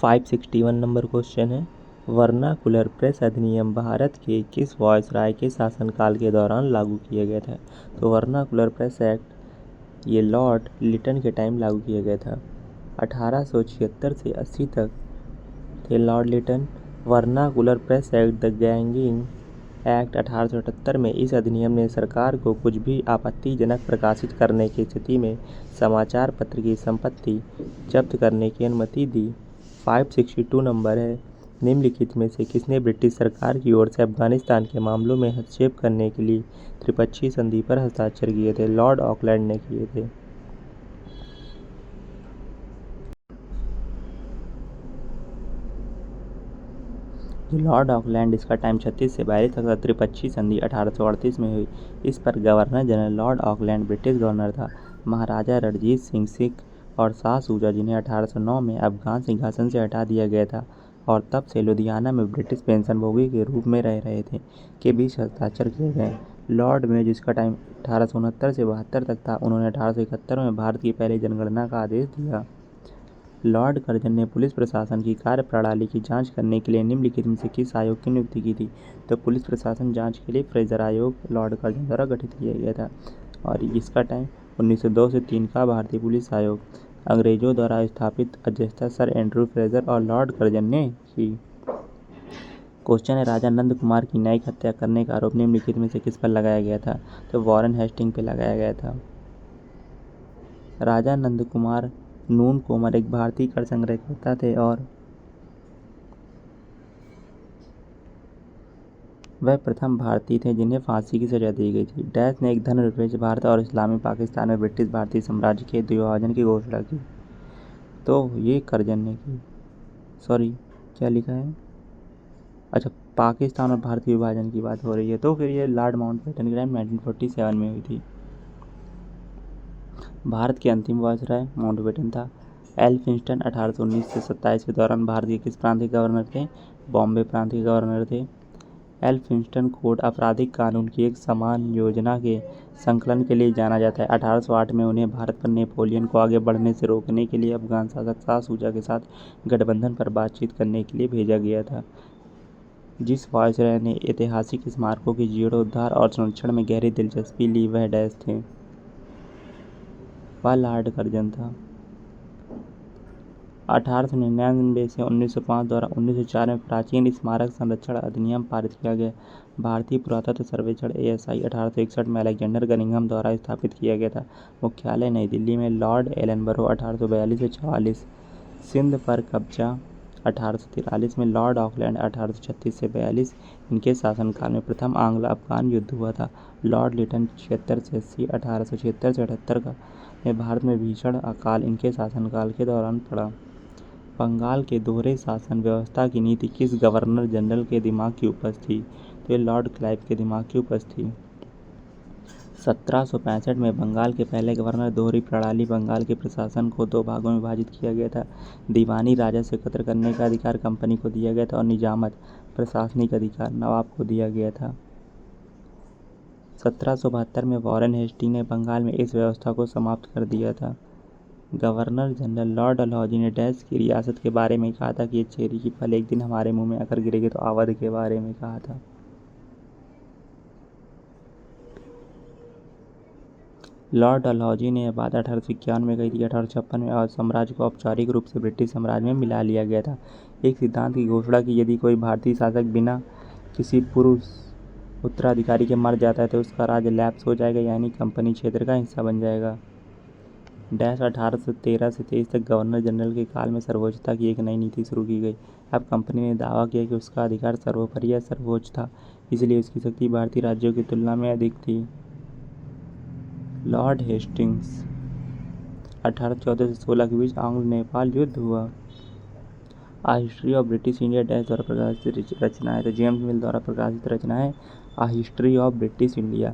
561 number question है, vernacular press अधिनियम भारत के किस वायसराय के शासनकाल के दौरान लागू किया गया था। तो वर्नाकुलर प्रेस एक्ट ये लॉर्ड लिटन के टाइम लागू किया गया था। 1876 से 80 तक थे lord Lytton. Vernacular press act the gagging act 1878 में इस अधिनियम ने सरकार को कुछ भी आपत्तिजनक प्रकाशित करने की स्थिति में समाचार पत्र की संपत्ति जब्त करने की अनुमति दी। 562 नंबर है, निम्नलिखित में से किसने ब्रिटिश सरकार की ओर से अफगानिस्तान के मामलों में हस्तक्षेप करने के लिए त्रिपक्षीय संधि पर हस्ताक्षर किए थे। लॉर्ड ऑकलैंड ने किए थे। जो लॉर्ड ऑकलैंड, इसका टाइम 36 से 42 तक था। त्रिपक्षीय संधि 1838 में हुई। इस पर governor general Lord Auckland British governor था। महाराजा रणजीत सिंह सिख और शाह सूजा, जिन्हें 1809 में अफगान सिंहासन से हटा दिया गया था और तब से लुधियाना में ब्रिटिश पेंशनभोगी के रूप में रह रहे थे, के बीच हस्ताक्षर किए गए। लॉर्ड में, जिसका टाइम 1869 से 72 तक था, उन्होंने 1871 में भारत की पहली जनगणना का आदेश दिया। लॉर्ड कर्जन ने पुलिस प्रशासन की कार्यप्रणाली की जांच करने के लिए निम्नलिखित में से किस आयोग की नियुक्ति की थी। तो पुलिस प्रशासन जांच के लिए फ्रेजर आयोग लॉर्ड कर्जन द्वारा गठित किया गया था और इसका टाइम 1902 से 3 का। भारतीय पुलिस आयोग अंग्रेजों द्वारा स्थापित अध्यक्षता सर एंड्रू फ्रेजर और लॉर्ड कर्जन ने की। क्वेश्चन है, राजा नंद कुमार की न्यायिक हत्या करने का आरोप निम्नलिखित में से किस पर लगाया गया था। तो वॉरेन हेस्टिंग पे लगाया गया था। राजा नंद कुमार नून कोमर एक भारतीय कर संग्रहकर्ता थे और वह प्रथम भारतीय थे जिन्हें फांसी की सजा दी गई थी। डैश ने एक धर्मनिरपेक्ष भारत और इस्लामी पाकिस्तान में ब्रिटिश भारतीय साम्राज्य के द्विभाजन की घोषणा की। तो ये कर्जन ने की। सॉरी, क्या लिखा है? अच्छा, पाकिस्तान और भारत के विभाजन की बात हो रही है। तो फिर ये लॉर्ड माउंटबेटन की टाइम 1947 में हुई थी। भारत के अंतिम वायसराय माउंटबेटन था। एल्फिंस्टन 1819 से 27 के दौरान भारत के किस प्रांत के गवर्नर थे? बॉम्बे प्रांत के गवर्नर थे। एल्फिंस्टन कोड आपराधिक कानून की एक समान योजना के संकलन के लिए जाना जाता है। 1808 में उन्हें भारत पर नेपोलियन को आगे बढ़ने से रोकने के लिए अफगान शासक शाह सूजा के साथ गठबंधन पर बातचीत करने के लिए भेजा गया था। जिस वायसराय ने ऐतिहासिक स्मारकों के जीर्णोद्धार और संरक्षण में गहरी दिलचस्पी ली वह डैश थे? वह लॉर्ड कर्जन था। 1899 से 1905 द्वारा 1904 में प्राचीन स्मारक संरक्षण अधिनियम पारित किया गया। भारतीय पुरातत्व सर्वेक्षण ASI 1861 में अलेक्जेंडर गनिंघम द्वारा स्थापित किया गया था। मुख्यालय नई दिल्ली में। लॉर्ड एलनबरो 1842 से 44। सिंध पर कब्जा 1843 में। लॉर्ड ऑकलैंड 1836 से 42। इनके शासनकाल में प्रथम आंग्ल अफगान युद्ध हुआ था। लॉर्ड लिटन 76 से 80। 1876 से 78 का में भारत में भीषण अकाल इनके शासनकाल के दौरान पड़ा। बंगाल के दोहरे शासन व्यवस्था की नीति किस गवर्नर जनरल के दिमाग की उपज थी? तो ये लॉर्ड क्लाइव के दिमाग की उपज थी। 1765 में बंगाल के पहले गवर्नर दोहरी प्रणाली बंगाल के प्रशासन को 2 भागों में विभाजित किया गया था। दीवानी राजस्व एकत्र करने का अधिकार कंपनी को दिया गया था और निजामत प्रशासनिक अधिकार नवाब को दिया गया था। 1772 में वॉरेन हेस्टिंग ने बंगाल में इस व्यवस्था को समाप्त कर दिया था। गवर्नर जनरल लॉर्ड डलहौजी ने डैश की रियासत के बारे में कहा था कि ये चेरी की फल एक दिन हमारे मुंह में आकर गिरेगी। तो अवध के बारे में कहा था। लॉर्ड डलहौजी ने यह बात 1851 में कही थी। 1856 में अवध साम्राज्य को औपचारिक रूप से ब्रिटिश साम्राज्य में मिला लिया गया था। एक सिद्धांत की घोषणा की, यदि कोई भारतीय शासक बिना किसी पूर्व उत्तराधिकारी के मर जाता है तो उसका राज्य लैप्स हो जाएगा, यानी कंपनी क्षेत्र का हिस्सा बन जाएगा। डैश 1813 से 23 तक गवर्नर जनरल के काल में सर्वोच्चता की एक नई नीति शुरू की गई। अब कंपनी ने दावा किया कि उसका अधिकार सर्वोपरि या सर्वोच्च था, इसलिए उसकी शक्ति भारतीय राज्यों की तुलना में अधिक थी। लॉर्ड हेस्टिंग्स 1814 से 16 के बीच आंग्ल नेपाल युद्ध हुआ। A history of British India dash द्वारा प्रकाशित रचना है। तो जेम्स मिल द्वारा प्रकाशित रचना है आ हिस्ट्री ऑफ ब्रिटिश इंडिया।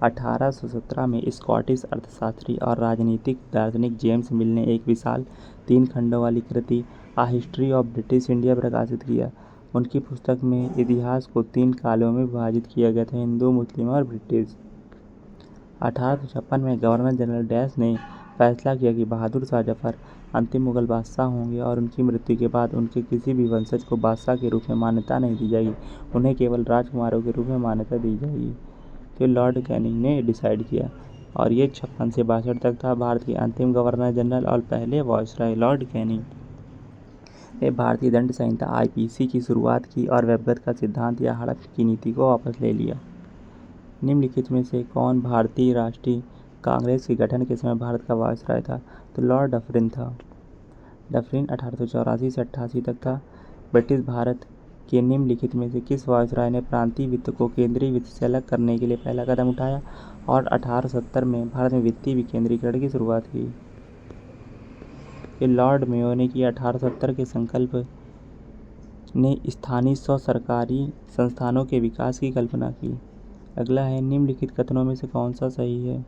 1817 में स्कॉटिश अर्थशास्त्री और राजनीतिक दार्शनिक जेम्स मिल ने एक विशाल 3 खंडों वाली कृति आ हिस्ट्री ऑफ ब्रिटिश इंडिया प्रकाशित किया। उनकी पुस्तक में इतिहास को 3 कालों में विभाजित किया गया था, हिंदू, मुस्लिम और ब्रिटिश। 1856 में गवर्नर जनरल डैश ने फैसला किया कि बहादुर शाह जफर अंतिम मुगल बादशाह होंगे और उनकी मृत्यु के बाद उनके किसी भी वंशज को बादशाह के रूप में मान्यता नहीं दी जाएगी, उन्हें केवल राजकुमारों के रूप में मान्यता दी जाएगी। तो लॉर्ड कैनिंग ने डिसाइड किया और ये 56 से 62 तक था। भारत के अंतिम गवर्नर जनरल और पहले वायसराय लॉर्ड कैनिंग ने भारतीय दंड संहिता आईपीसी की शुरुआत की और व्यवगत का सिद्धांत या हड़प की नीति को वापस ले लिया। निम्नलिखित में से कौन भारतीय राष्ट्रीय कांग्रेस के गठन के समय भारत का वायसराय था? तो लॉर्ड डफरिन था। डफरिन 1884 से 88 तक था। ब्रिटिश भारत के निम्नलिखित में से किस वायसराय ने प्रांतीय वित्त को केंद्रीय वित्त से अलग करने के लिए पहला कदम उठाया और 1870 में भारत में वित्तीय विकेंद्रीकरण की शुरुआत की? लॉर्ड मेयो ने किया। 1870 के संकल्प ने स्थानीय सरकारी संस्थानों के विकास की कल्पना की। अगला है, निम्नलिखित कथनों में से कौन सा सही है?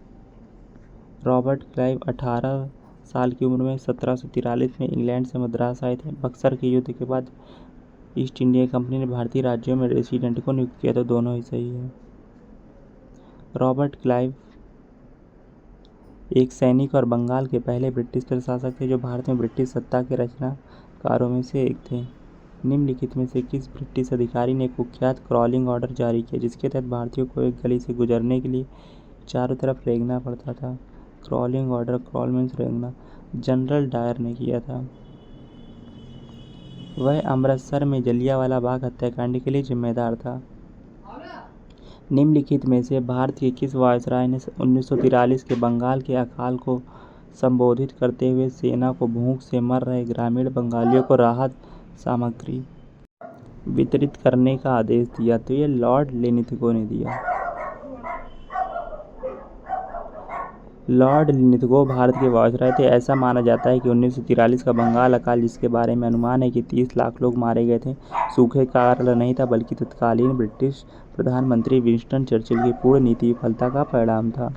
रॉबर्ट क्लाइव 18 साल की उम्र में 1743 में इंग्लैंड से मद्रास आए थे। बक्सर के युद्ध के बाद ईस्ट इंडिया कंपनी ने भारतीय राज्यों में रेसिडेंट को नियुक्त किया, तो दोनों ही सही है। रॉबर्ट क्लाइव एक सैनिक और बंगाल के पहले ब्रिटिश प्रशासक थे जो भारत में ब्रिटिश सत्ता के रचनाकारों में से एक थे। निम्नलिखित में से किस ब्रिटिश अधिकारी ने कुख्यात क्रॉलिंग ऑर्डर जारी किया जिसके तहत भारतीयों को एक गली से गुजरने के लिए चारों तरफ रेंगना पड़ता था? क्रॉलिंग ऑर्डर, क्रॉल मीन्स रेंगना, जनरल डायर ने किया था। वह अमृतसर में जलियांवाला बाग हत्याकांड के लिए जिम्मेदार था। निम्नलिखित में से भारत के किस वायसराय ने 1943 के बंगाल के अकाल को संबोधित करते हुए सेना को भूख से मर रहे ग्रामीण बंगालियों को राहत सामग्री वितरित करने का आदेश दिया? तो ये लॉर्ड लिनिथगो ने दिया। लॉर्ड लिनिथगो भारत के वायसराय थे। ऐसा माना जाता है कि 1943 का बंगाल अकाल, जिसके बारे में अनुमान है कि 30 लाख लोग मारे गए थे, सूखे का कारण नहीं था बल्कि तत्कालीन ब्रिटिश प्रधानमंत्री विंस्टन चर्चिल की पूर्ण नीति विफलता का परिणाम था।